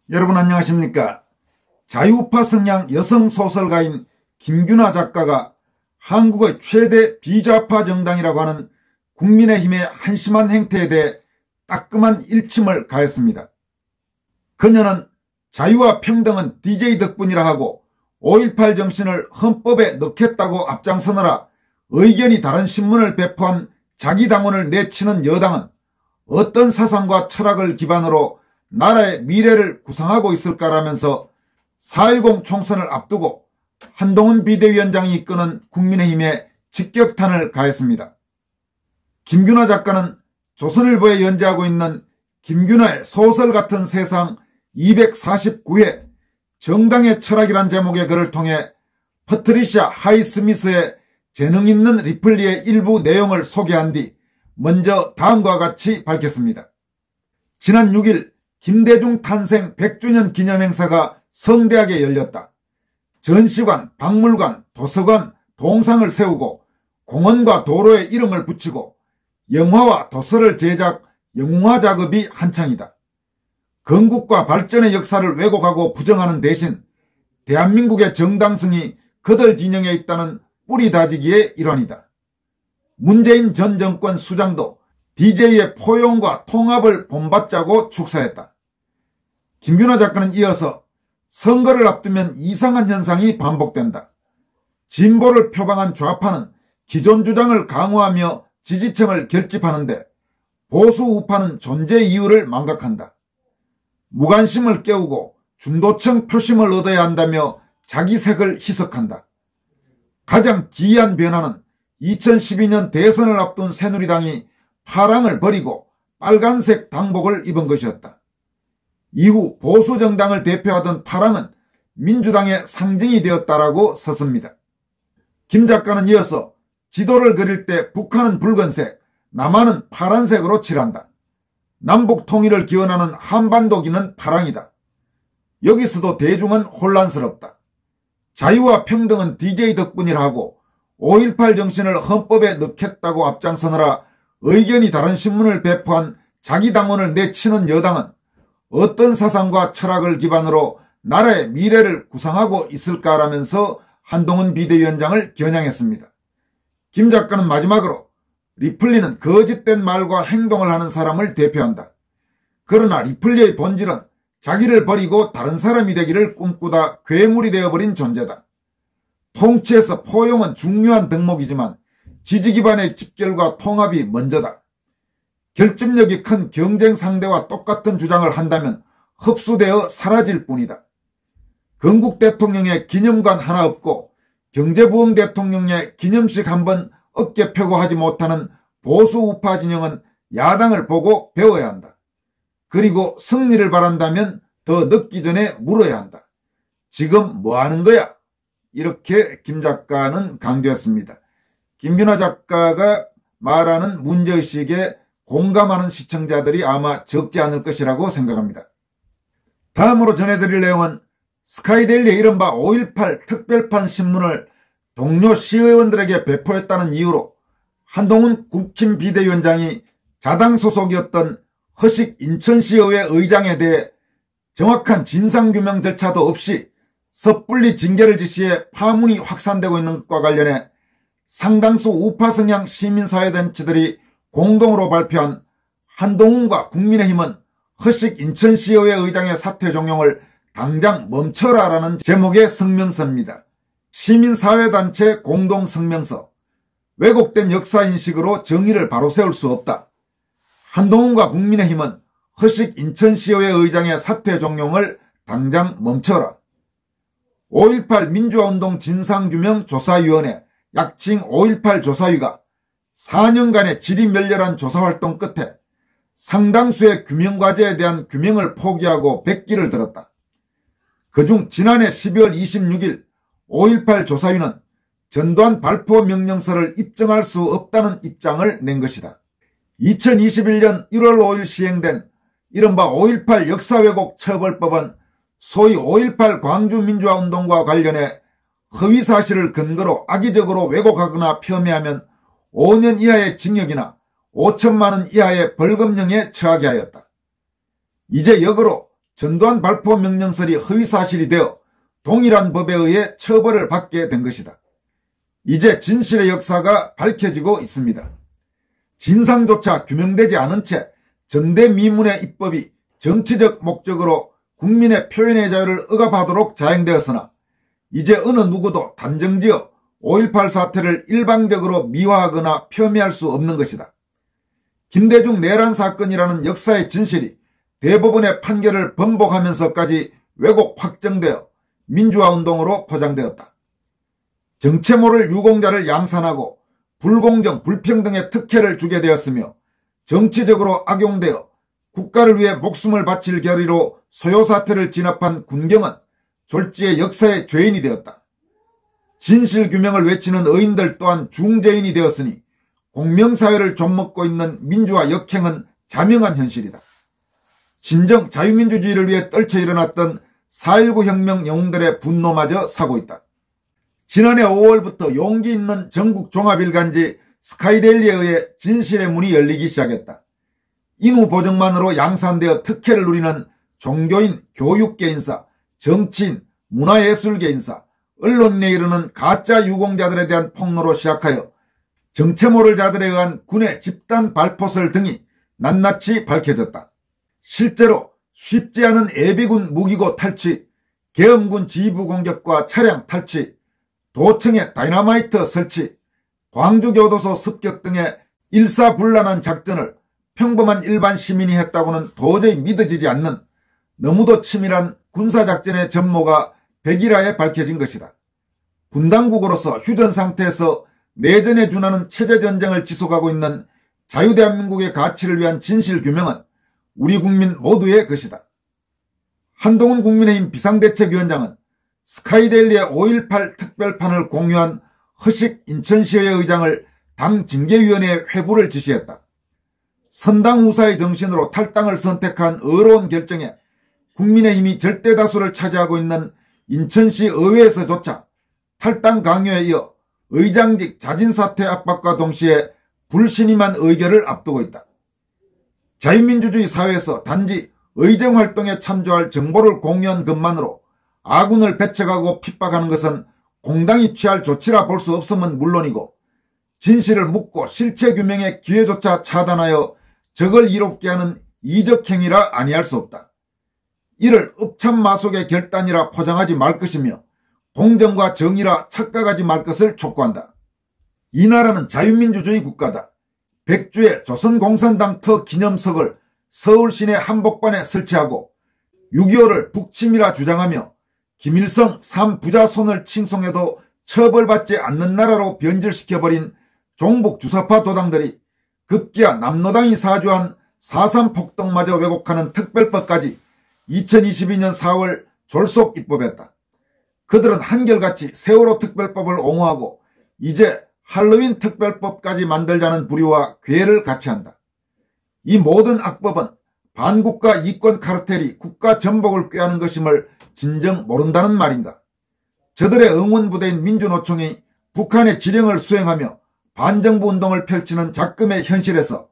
여러분 안녕하십니까? 자유우파 성향 여성 소설가인 김규나 작가가 한국의 최대 비좌파 정당이라고 하는 국민의힘의 한심한 행태에 대해 따끔한 일침을 가했습니다. 그녀는 자유와 평등은 DJ 덕분이라 하고 5.18 정신을 헌법에 넣겠다고 앞장서느라 의견이 다른 신문을 배포한 자기 당원을 내치는 여당은 어떤 사상과 철학을 기반으로 나라의 미래를 구상하고 있을까라면서 4.10 총선을 앞두고 한동훈 비대위원장이 이끄는 국민의힘에 직격탄을 가했습니다. 김규나 작가는 조선일보에 연재하고 있는 김규나의 소설 같은 세상 249회 정당의 철학이란 제목의 글을 통해 퍼트리샤 하이스미스의 재능 있는 리플리의 일부 내용을 소개한 뒤 먼저 다음과 같이 밝혔습니다. 지난 6일 김대중 탄생 100주년 기념행사가 성대하게 열렸다. 전시관, 박물관, 도서관, 동상을 세우고 공원과 도로에 이름을 붙이고 영화와 도서를 제작, 영웅화 작업이 한창이다. 건국과 발전의 역사를 왜곡하고 부정하는 대신 대한민국의 정당성이 그들 진영에 있다는 뿌리 다지기의 일환이다. 문재인 전 정권 수장도 DJ의 포용과 통합을 본받자고 축사했다. 김규나 작가는 이어서 선거를 앞두면 이상한 현상이 반복된다. 진보를 표방한 좌파는 기존 주장을 강화하며 지지층을 결집하는데 보수 우파는 존재 이유를 망각한다. 무관심을 깨우고 중도층 표심을 얻어야 한다며 자기 색을 희석한다. 가장 기이한 변화는 2012년 대선을 앞둔 새누리당이 파랑을 버리고 빨간색 당복을 입은 것이었다. 이후 보수정당을 대표하던 파랑은 민주당의 상징이 되었다라고 썼습니다. 김 작가는 이어서 지도를 그릴 때 북한은 붉은색, 남한은 파란색으로 칠한다. 남북 통일을 기원하는 한반도기는 파랑이다. 여기서도 대중은 혼란스럽다. 자유와 평등은 DJ 덕분이라 하고 5.18 정신을 헌법에 넣겠다고 앞장서느라 의견이 다른 신문을 배포한 자기 당원을 내치는 여당은 어떤 사상과 철학을 기반으로 나라의 미래를 구상하고 있을까라면서 한동훈 비대위원장을 겨냥했습니다. 김 작가는 마지막으로 리플리는 거짓된 말과 행동을 하는 사람을 대표한다. 그러나 리플리의 본질은 자기를 버리고 다른 사람이 되기를 꿈꾸다 괴물이 되어버린 존재다. 통치에서 포용은 중요한 덕목이지만 지지 기반의 집결과 통합이 먼저다. 결집력이 큰 경쟁 상대와 똑같은 주장을 한다면 흡수되어 사라질 뿐이다. 건국 대통령의 기념관 하나 없고 경제부흥 대통령의 기념식 한번 어깨 펴고 하지 못하는 보수 우파 진영은 야당을 보고 배워야 한다. 그리고 승리를 바란다면 더 늦기 전에 물어야 한다. 지금 뭐 하는 거야? 이렇게 김 작가는 강조했습니다. 김규나 작가가 말하는 문제의식에 공감하는 시청자들이 아마 적지 않을 것이라고 생각합니다. 다음으로 전해드릴 내용은 스카이데일리의 이른바 5.18 특별판 신문을 동료 시의원들에게 배포했다는 이유로 한동훈 국힘 비대위원장이 자당 소속이었던 허식 인천시의회 의장에 대해 정확한 진상규명 절차도 없이 섣불리 징계를 지시해 파문이 확산되고 있는 것과 관련해 상당수 우파 성향 시민사회단체들이 공동으로 발표한 한동훈과 국민의힘은 허식 인천시의회 의장의 사퇴 종용을 당장 멈춰라라는 제목의 성명서입니다. 시민사회단체 공동성명서. 왜곡된 역사인식으로 정의를 바로 세울 수 없다. 한동훈과 국민의힘은 허식 인천시의회 의장의 사퇴 종용을 당장 멈춰라. 5.18 민주화운동 진상규명조사위원회 약칭 5.18 조사위가 4년간의 질의멸렬한 조사활동 끝에 상당수의 규명과제에 대한 규명을 포기하고 백기를 들었다. 그중 지난해 12월 26일 5.18 조사위는 전두환 발포 명령서를 입증할 수 없다는 입장을 낸 것이다. 2021년 1월 5일 시행된 이른바 5.18 역사왜곡 처벌법은 소위 5.18 광주민주화운동과 관련해 허위사실을 근거로 악의적으로 왜곡하거나 폄훼하면 5년 이하의 징역이나 5천만 원 이하의 벌금형에 처하게 하였다. 이제 역으로 전두환 발포 명령설이 허위사실이 되어 동일한 법에 의해 처벌을 받게 된 것이다. 이제 진실의 역사가 밝혀지고 있습니다. 진상조차 규명되지 않은 채 전대미문의 입법이 정치적 목적으로 국민의 표현의 자유를 억압하도록 자행되었으나 이제 어느 누구도 단정지어 5.18 사태를 일방적으로 미화하거나 폄훼할 수 없는 것이다. 김대중 내란 사건이라는 역사의 진실이 대법원의 판결을 번복하면서까지 왜곡 확정되어 민주화운동으로 포장되었다. 정체 모를 유공자를 양산하고 불공정, 불평등의 특혜를 주게 되었으며 정치적으로 악용되어 국가를 위해 목숨을 바칠 결의로 소요사태를 진압한 군경은 졸지의 역사의 죄인이 되었다. 진실규명을 외치는 의인들 또한 중죄인이 되었으니 공명사회를 좀먹고 있는 민주화 역행은 자명한 현실이다. 진정 자유민주주의를 위해 떨쳐 일어났던 4.19 혁명 영웅들의 분노마저 사고 있다. 지난해 5월부터 용기 있는 전국 종합일간지 스카이데일리에 의해 진실의 문이 열리기 시작했다. 인후 보정만으로 양산되어 특혜를 누리는 종교인, 교육계인사, 정치인, 문화예술계인사, 언론인에 이르는 가짜 유공자들에 대한 폭로로 시작하여 정체 모를 자들에 의한 군의 집단 발포설 등이 낱낱이 밝혀졌다. 실제로 쉽지 않은 예비군 무기고 탈취, 계엄군 지휘부 공격과 차량 탈취, 도청에 다이너마이트 설치, 광주교도소 습격 등의 일사불란한 작전을 평범한 일반 시민이 했다고는 도저히 믿어지지 않는 너무도 치밀한 군사작전의 전모가 백일하에 밝혀진 것이다. 분당국으로서 휴전 상태에서 내전에 준하는 체제전쟁을 지속하고 있는 자유대한민국의 가치를 위한 진실규명은 우리 국민 모두의 것이다. 한동훈 국민의힘 비상대책위원장은 스카이데일리의 5.18 특별판을 공유한 허식 인천시의회 의장을 당 징계위원회에 회부를 지시했다. 선당 후사의 정신으로 탈당을 선택한 어려운 결정에 국민의힘이 절대다수를 차지하고 있는 인천시 의회에서조차 탈당 강요에 이어 의장직 자진사퇴 압박과 동시에 불신임한 의결을 앞두고 있다. 자유민주주의 사회에서 단지 의정활동에 참조할 정보를 공유한 것만으로 아군을 배척하고 핍박하는 것은 공당이 취할 조치라 볼 수 없음은 물론이고 진실을 묻고 실체 규명의 기회조차 차단하여 적을 이롭게 하는 이적 행위라 아니할 수 없다. 이를 읍참마속의 결단이라 포장하지 말 것이며 공정과 정의라 착각하지 말 것을 촉구한다. 이 나라는 자유민주주의 국가다. 백주의 조선공산당 터 기념석을 서울 시내 한복판에 설치하고 6.25를 북침이라 주장하며 김일성 3부자 손을 칭송해도 처벌받지 않는 나라로 변질시켜버린 종북 주사파 도당들이 급기야 남노당이 사주한 4.3 폭동마저 왜곡하는 특별법까지 2022년 4월 졸속 입법했다. 그들은 한결같이 세월호 특별법을 옹호하고 이제 할로윈 특별법까지 만들자는 부류와 괴를 같이 한다. 이 모든 악법은 반국가 이권 카르텔이 국가 전복을 꾀하는 것임을 진정 모른다는 말인가. 저들의 응원부대인 민주노총이 북한의 지령을 수행하며 반정부 운동을 펼치는 작금의 현실에서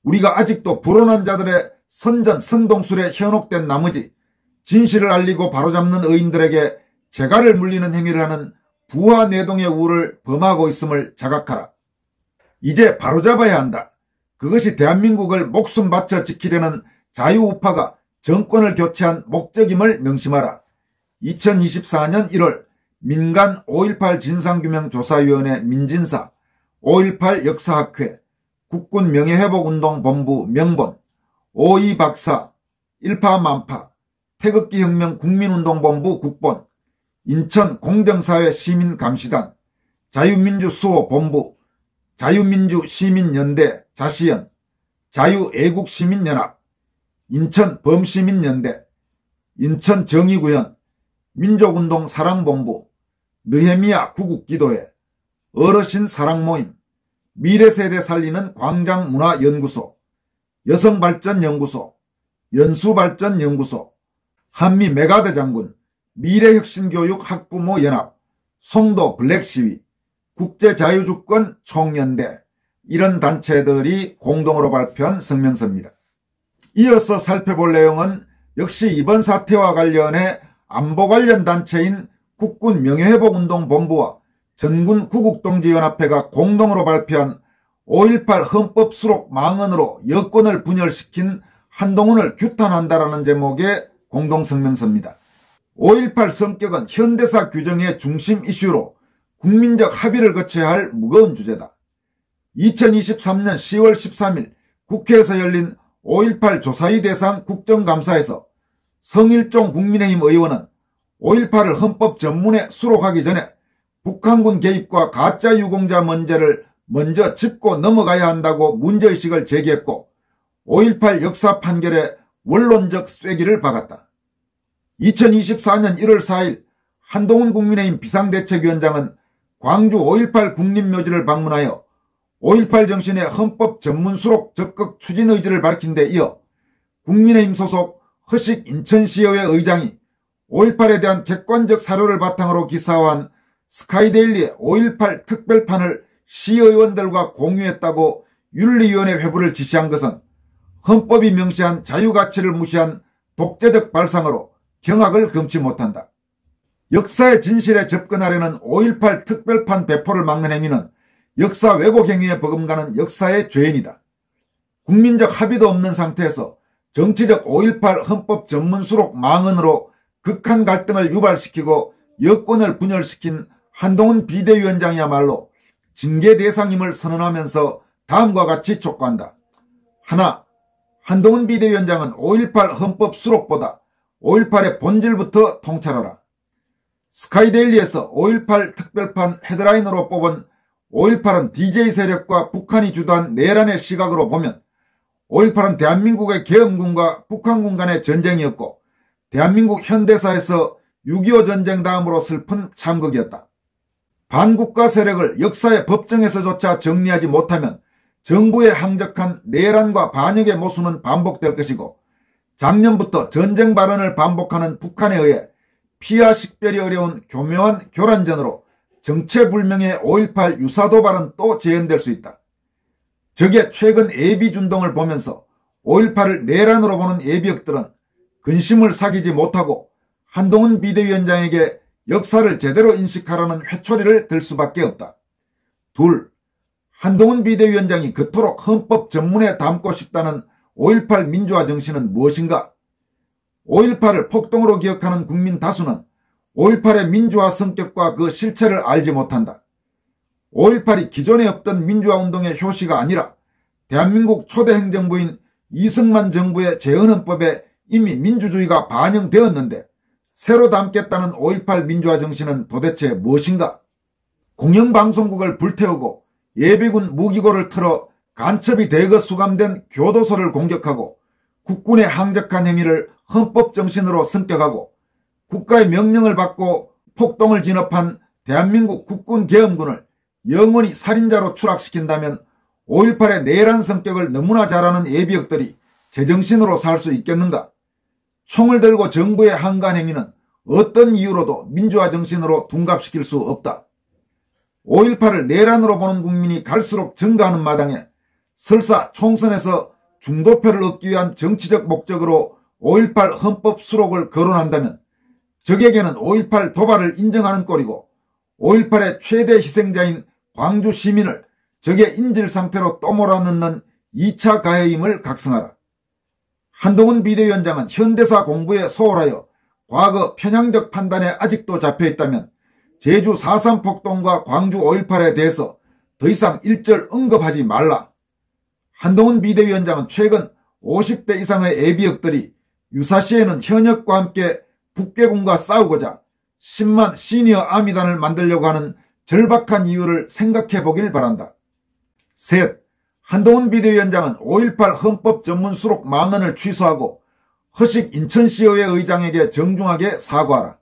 우리가 아직도 불온한 자들의 선전 선동술에 현혹된 나머지 진실을 알리고 바로잡는 의인들에게 재갈을 물리는 행위를 하는 부하내동의 우를 범하고 있음을 자각하라. 이제 바로잡아야 한다. 그것이 대한민국을 목숨 바쳐 지키려는 자유우파가 정권을 교체한 목적임을 명심하라. 2024년 1월 민간 5.18 진상규명조사위원회 민진사, 5.18 역사학회, 국군 명예회복운동본부 명본, 5.2 박사, 일파만파, 태극기혁명 국민운동본부 국본, 인천 공정사회 시민감시단, 자유민주수호본부, 자유민주시민연대 자시연, 자유애국시민연합, 인천범시민연대, 인천정의구현, 민족운동사랑본부, 느헤미야 구국기도회, 어르신 사랑모임, 미래세대 살리는 광장문화연구소, 여성발전연구소, 연수발전연구소, 한미메가드장군, 미래혁신교육 학부모연합, 송도 블랙시위, 국제자유주권 총연대, 이런 단체들이 공동으로 발표한 성명서입니다. 이어서 살펴볼 내용은 역시 이번 사태와 관련해 안보 관련 단체인 국군 명예회복운동본부와 전군 구국동지연합회가 공동으로 발표한 5.18 헌법 수록 망언으로 여권을 분열시킨 한동훈을 규탄한다라는 제목의 공동성명서입니다. 5.18 성격은 현대사 규정의 중심 이슈로 국민적 합의를 거쳐야 할 무거운 주제다. 2023년 10월 13일 국회에서 열린 5.18 조사위 대상 국정감사에서 성일종 국민의힘 의원은 5.18을 헌법 전문에 수록하기 전에 북한군 개입과 가짜 유공자 문제를 먼저 짚고 넘어가야 한다고 문제의식을 제기했고 5.18 역사 판결에 원론적 쐐기를 박았다. 2024년 1월 4일 한동훈 국민의힘 비상대책위원장은 광주 5.18 국립묘지를 방문하여 5.18 정신의 헌법 전문 수록 적극 추진 의지를 밝힌 데 이어 국민의힘 소속 허식 인천시의회 의장이 5.18에 대한 객관적 사료를 바탕으로 기사화한 스카이데일리의 5.18 특별판을 시의원들과 공유했다고 윤리위원회 회부를 지시한 것은 헌법이 명시한 자유가치를 무시한 독재적 발상으로 경악을 금치 못한다. 역사의 진실에 접근하려는 5.18 특별판 배포를 막는 행위는 역사 왜곡 행위에 버금가는 역사의 죄인이다. 국민적 합의도 없는 상태에서 정치적 5.18 헌법 전문 수록 망언으로 극한 갈등을 유발시키고 여권을 분열시킨 한동훈 비대위원장이야말로 징계 대상임을 선언하면서 다음과 같이 촉구한다. 하나, 한동훈 비대위원장은 5.18 헌법 수록보다 5.18의 본질부터 통찰하라. 스카이데일리에서 5.18 특별판 헤드라인으로 뽑은 5.18은 DJ 세력과 북한이 주도한 내란의 시각으로 보면 5.18은 대한민국의 계엄군과 북한군 간의 전쟁이었고 대한민국 현대사에서 6.25 전쟁 다음으로 슬픈 참극이었다. 반국가 세력을 역사의 법정에서조차 정리하지 못하면 정부의 항적한 내란과 반역의 모순은 반복될 것이고 작년부터 전쟁 발언을 반복하는 북한에 의해 피하 식별이 어려운 교묘한 교란전으로 정체불명의 5.18 유사도발은 또 재현될 수 있다. 적의 최근 예비준동을 보면서 5.18을 내란으로 보는 예비역들은 근심을 사귀지 못하고 한동훈 비대위원장에게 역사를 제대로 인식하라는 회초리를 들 수밖에 없다. 둘, 한동훈 비대위원장이 그토록 헌법 전문에 담고 싶다는 5.18 민주화 정신은 무엇인가? 5.18을 폭동으로 기억하는 국민 다수는 5.18의 민주화 성격과 그 실체를 알지 못한다. 5.18이 기존에 없던 민주화운동의 효시가 아니라 대한민국 초대 행정부인 이승만 정부의 재헌헌법에 이미 민주주의가 반영되었는데 새로 담겠다는 5.18 민주화 정신은 도대체 무엇인가? 공영방송국을 불태우고 예비군 무기고를 틀어 간첩이 대거 수감된 교도소를 공격하고 국군의 항적한 행위를 헌법 정신으로 성격하고 국가의 명령을 받고 폭동을 진압한 대한민국 국군 계엄군을 영원히 살인자로 추락시킨다면 5.18의 내란 성격을 너무나 잘 아는 예비역들이 제정신으로 살 수 있겠는가? 총을 들고 정부의 항간 행위는 어떤 이유로도 민주화 정신으로 둔갑시킬 수 없다. 5.18을 내란으로 보는 국민이 갈수록 증가하는 마당에 설사 총선에서 중도표를 얻기 위한 정치적 목적으로 5.18 헌법 수록을 거론한다면 적에게는 5.18 도발을 인정하는 꼴이고 5.18의 최대 희생자인 광주 시민을 적의 인질 상태로 또 몰아넣는 2차 가해임을 각성하라. 한동훈 비대위원장은 현대사 공부에 소홀하여 과거 편향적 판단에 아직도 잡혀있다면 제주 4.3 폭동과 광주 5.18에 대해서 더 이상 일절 언급하지 말라. 한동훈 비대위원장은 최근 50대 이상의 예비역들이 유사시에는 현역과 함께 북괴군과 싸우고자 10만 시니어 아미단을 만들려고 하는 절박한 이유를 생각해 보길 바란다. 셋, 한동훈 비대위원장은 5.18 헌법 전문 수록 망언을 취소하고 허식 인천시의회 의장에게 정중하게 사과하라.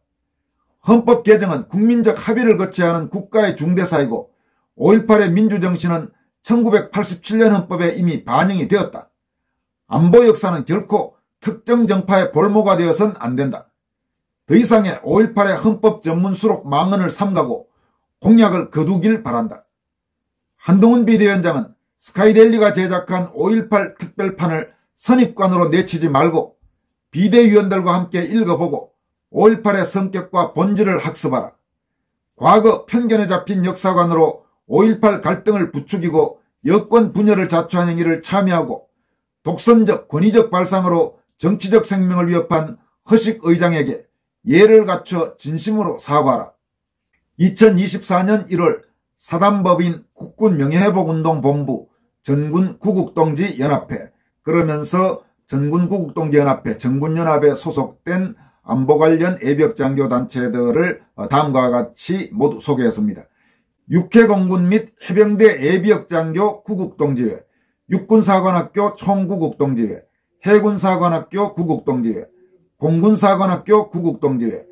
헌법 개정은 국민적 합의를 거쳐야 하는 국가의 중대사이고 5.18의 민주정신은 1987년 헌법에 이미 반영이 되었다. 안보 역사는 결코 특정 정파의 볼모가 되어선 안 된다. 더 이상의 5.18의 헌법 전문 수록 망언을 삼가고 공약을 거두길 바란다. 한동훈 비대위원장은 스카이데일리가 제작한 5.18 특별판을 선입관으로 내치지 말고 비대위원들과 함께 읽어보고 5.18의 성격과 본질을 학습하라. 과거 편견에 잡힌 역사관으로 5.18 갈등을 부추기고 여권 분열을 자초한 행위를 참여하고 독선적 권위적 발상으로 정치적 생명을 위협한 허식 의장에게 예를 갖춰 진심으로 사과하라. 2024년 1월 사단법인 국군명예회복운동본부 전군구국동지연합회, 그러면서 전군구국동지연합회, 전군연합에 소속된 안보 관련 예비역장교 단체들을 다음과 같이 모두 소개했습니다. 육해공군 및 해병대 예비역장교 구국동지회, 육군사관학교 총구국동지회, 해군사관학교 구국동지회, 공군사관학교 구국동지회,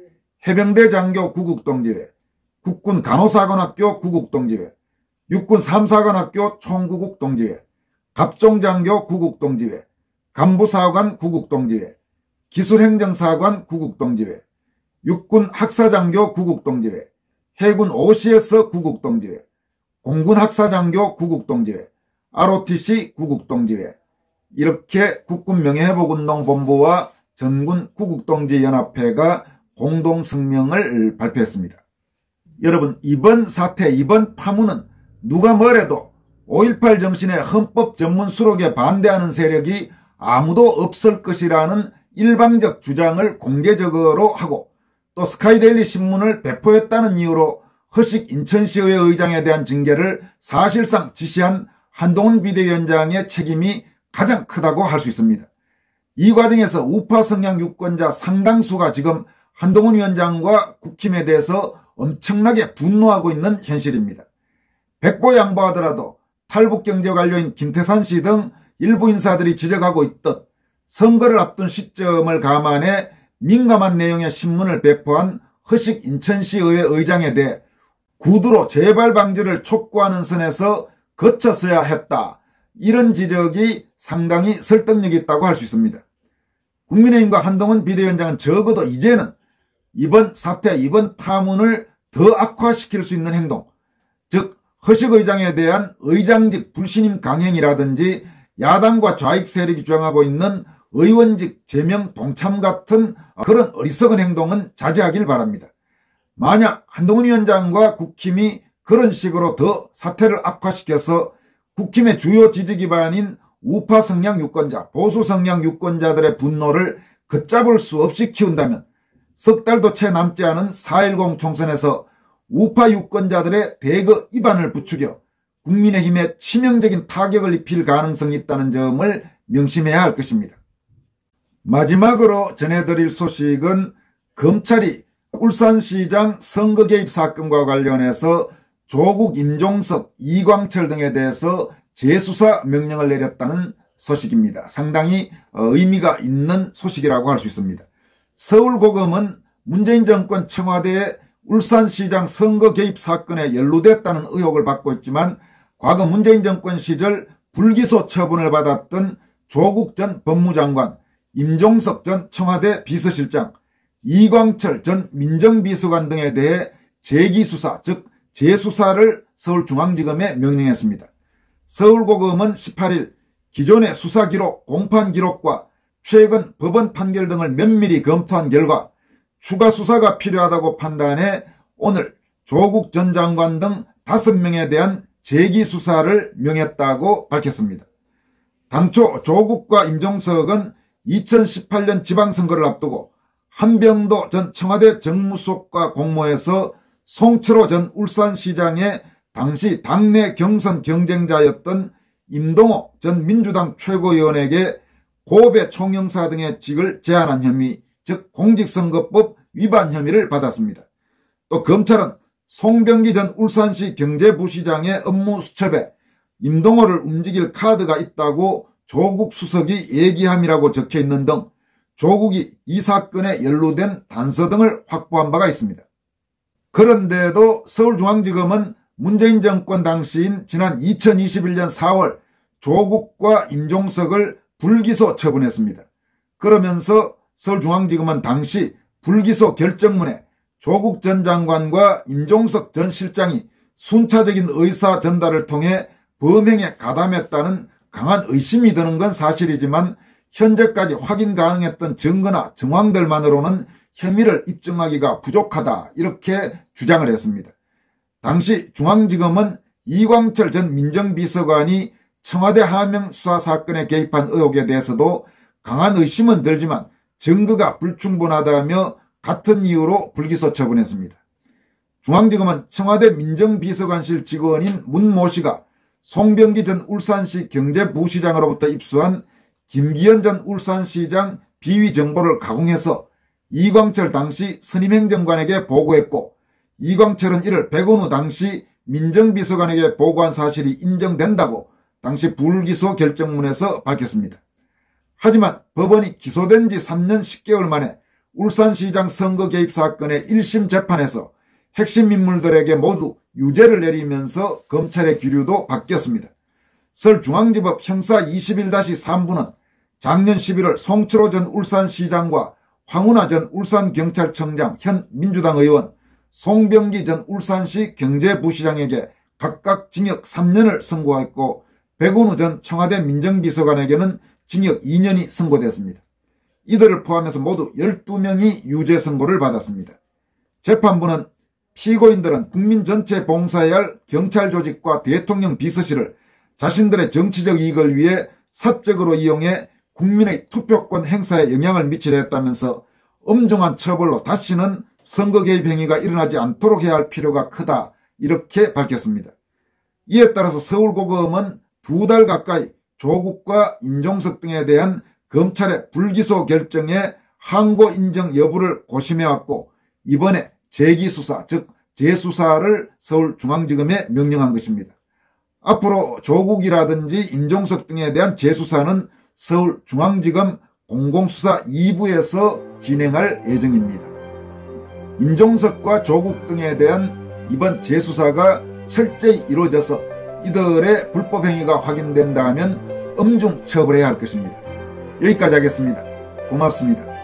해병대 장교 구국동지회, 국군간호사관학교 구국동지회, 육군3사관학교 총구국동지회, 갑종장교 구국동지회, 간부사관 구국동지회, 기술행정사관 구국동지회, 육군학사장교 구국동지회, 해군 OCS 구국동지회, 공군학사장교 구국동지회, ROTC 구국동지회, 이렇게 국군명예회복운동본부와 전군구국동지연합회가 공동성명을 발표했습니다. 여러분, 이번 사태, 이번 파문은 누가 뭐래도 5.18 정신의 헌법 전문 수록에 반대하는 세력이 아무도 없을 것이라는 일방적 주장을 공개적으로 하고, 또 스카이데일리 신문을 배포했다는 이유로 허식 인천시의회 의장에 대한 징계를 사실상 지시한 한동훈 비대위원장의 책임이 가장 크다고 할 수 있습니다. 이 과정에서 우파 성향 유권자 상당수가 지금 한동훈 위원장과 국힘에 대해서 엄청나게 분노하고 있는 현실입니다. 백보 양보하더라도 탈북경제관료인 김태산 씨 등 일부 인사들이 지적하고 있듯 선거를 앞둔 시점을 감안해 민감한 내용의 신문을 배포한 허식 인천시의회 의장에 대해 구두로 재발 방지를 촉구하는 선에서 거쳤어야 했다. 이런 지적이 상당히 설득력이 있다고 할 수 있습니다. 국민의힘과 한동훈 비대위원장은 적어도 이제는 이번 사태, 이번 파문을 더 악화시킬 수 있는 행동, 즉 허식 의장에 대한 의장직 불신임 강행이라든지 야당과 좌익 세력이 주장하고 있는 의원직 제명 동참 같은 그런 어리석은 행동은 자제하길 바랍니다. 만약 한동훈 위원장과 국힘이 그런 식으로 더 사태를 악화시켜서 국힘의 주요 지지 기반인 우파 성향 유권자, 보수 성향 유권자들의 분노를 걷잡을 수 없이 키운다면 석 달도 채 남지 않은 4.10 총선에서 우파 유권자들의 대거 입안을 부추겨 국민의힘에 치명적인 타격을 입힐 가능성이 있다는 점을 명심해야 할 것입니다. 마지막으로 전해드릴 소식은 검찰이 울산시장 선거 개입 사건과 관련해서 조국, 임종석, 이광철 등에 대해서 재수사 명령을 내렸다는 소식입니다. 상당히 의미가 있는 소식이라고 할 수 있습니다. 서울고검은 문재인 정권 청와대에 울산시장 선거 개입 사건에 연루됐다는 의혹을 받고 있지만 과거 문재인 정권 시절 불기소 처분을 받았던 조국 전 법무장관, 임종석 전 청와대 비서실장, 이광철 전 민정비서관 등에 대해 재기수사, 즉 재수사를 서울중앙지검에 명령했습니다. 서울고검은 18일 기존의 수사기록, 공판기록과 최근 법원 판결 등을 면밀히 검토한 결과 추가 수사가 필요하다고 판단해 오늘 조국 전 장관 등 5명에 대한 재기수사를 명했다고 밝혔습니다. 당초 조국과 임종석은 2018년 지방선거를 앞두고 한병도 전 청와대 정무수석과 공모해서 송철호 전 울산시장의 당시 당내 경선 경쟁자였던 임동호 전 민주당 최고위원에게 고배 총영사 등의 직을 제안한 혐의, 즉 공직선거법 위반 혐의를 받았습니다. 또 검찰은 송병기 전 울산시 경제부시장의 업무 수첩에 임동호를 움직일 카드가 있다고 조국 수석이 얘기함이라고 적혀있는 등 조국이 이 사건에 연루된 단서 등을 확보한 바가 있습니다. 그런데도 서울중앙지검은 문재인 정권 당시인 지난 2021년 4월 조국과 임종석을 불기소 처분했습니다. 그러면서 서울중앙지검은 당시 불기소 결정문에 조국 전 장관과 임종석 전 실장이 순차적인 의사 전달을 통해 범행에 가담했다는 강한 의심이 드는 건 사실이지만 현재까지 확인 가능했던 증거나 정황들만으로는 혐의를 입증하기가 부족하다 이렇게 주장을 했습니다. 당시 중앙지검은 이광철 전 민정비서관이 청와대 하명 수사 사건에 개입한 의혹에 대해서도 강한 의심은 들지만 증거가 불충분하다며 같은 이유로 불기소 처분했습니다. 중앙지검은 청와대 민정비서관실 직원인 문 모 씨가 송병기 전 울산시 경제부시장으로부터 입수한 김기현 전 울산시장 비위 정보를 가공해서 이광철 당시 선임행정관에게 보고했고, 이광철은 이를 백운우 당시 민정비서관에게 보고한 사실이 인정된다고 당시 불기소 결정문에서 밝혔습니다. 하지만 법원이 기소된 지 3년 10개월 만에 울산시장 선거 개입 사건의 1심 재판에서 핵심 인물들에게 모두 유죄를 내리면서 검찰의 기류도 바뀌었습니다. 서울중앙지법 형사 21-3부는 작년 11월 송철호 전 울산시장과 황운하 전 울산경찰청장 현 민주당 의원, 송병기 전 울산시 경제부시장에게 각각 징역 3년을 선고했고, 백운우 전 청와대 민정비서관에게는 징역 2년이 선고됐습니다. 이들을 포함해서 모두 12명이 유죄 선고를 받았습니다. 재판부는 피고인들은 국민 전체에 봉사해야 할 경찰 조직과 대통령 비서실을 자신들의 정치적 이익을 위해 사적으로 이용해 국민의 투표권 행사에 영향을 미치려 했다면서 엄중한 처벌로 다시는 선거 개입 행위가 일어나지 않도록 해야 할 필요가 크다 이렇게 밝혔습니다. 이에 따라서 서울고검은 2달 가까이 조국과 임종석 등에 대한 검찰의 불기소 결정에 항고 인정 여부를 고심해왔고, 이번에 재기수사 즉 재수사를 서울중앙지검에 명령한 것입니다. 앞으로 조국이라든지 임종석 등에 대한 재수사는 서울중앙지검 공공수사 2부에서 진행할 예정입니다. 임종석과 조국 등에 대한 이번 재수사가 철저히 이루어져서 이들의 불법행위가 확인된다면 엄중 처벌해야 할 것입니다. 여기까지 하겠습니다. 고맙습니다.